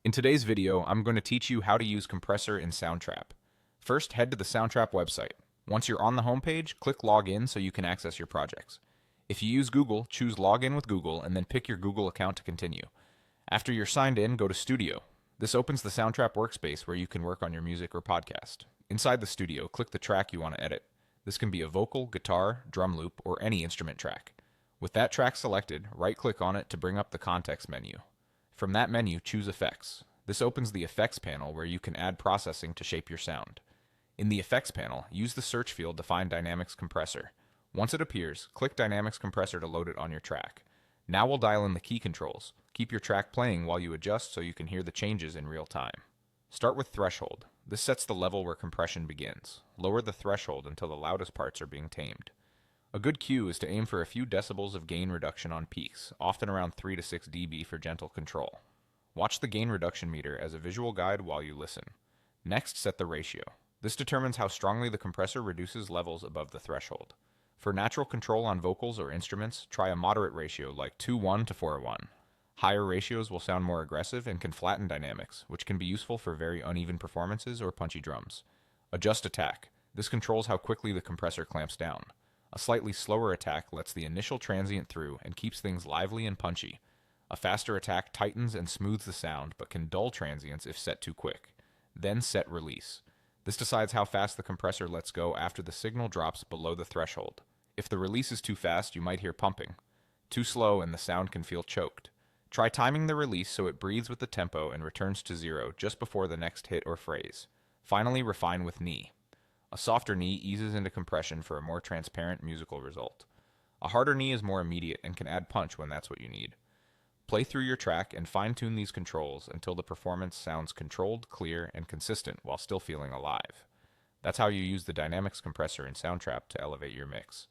In today's video, I'm going to teach you how to use Compressor in Soundtrap. First, head to the Soundtrap website. Once you're on the homepage, click Login so you can access your projects. If you use Google, choose Login with Google and then pick your Google account to continue. After you're signed in, go to Studio. This opens the Soundtrap workspace where you can work on your music or podcast. Inside the studio, click the track you want to edit. This can be a vocal, guitar, drum loop, or any instrument track. With that track selected, right-click on it to bring up the context menu. From that menu, choose Effects. This opens the Effects panel where you can add processing to shape your sound. In the Effects panel, use the search field to find Dynamics Compressor. Once it appears, click Dynamics Compressor to load it on your track. Now we'll dial in the key controls. Keep your track playing while you adjust so you can hear the changes in real time. Start with Threshold. This sets the level where compression begins. Lower the threshold until the loudest parts are being tamed. A good cue is to aim for a few decibels of gain reduction on peaks, often around 3 to 6 dB for gentle control. Watch the gain reduction meter as a visual guide while you listen. Next, set the ratio. This determines how strongly the compressor reduces levels above the threshold. For natural control on vocals or instruments, try a moderate ratio like 2:1 to 4:1. Higher ratios will sound more aggressive and can flatten dynamics, which can be useful for very uneven performances or punchy drums. Adjust attack. This controls how quickly the compressor clamps down. A slightly slower attack lets the initial transient through and keeps things lively and punchy. A faster attack tightens and smooths the sound, but can dull transients if set too quick. Then set release. This decides how fast the compressor lets go after the signal drops below the threshold. If the release is too fast, you might hear pumping. Too slow and the sound can feel choked. Try timing the release so it breathes with the tempo and returns to 0 just before the next hit or phrase. Finally, refine with knee. A softer knee eases into compression for a more transparent musical result. A harder knee is more immediate and can add punch when that's what you need. Play through your track and fine-tune these controls until the performance sounds controlled, clear, and consistent while still feeling alive. That's how you use the Dynamics Compressor in Soundtrap to elevate your mix.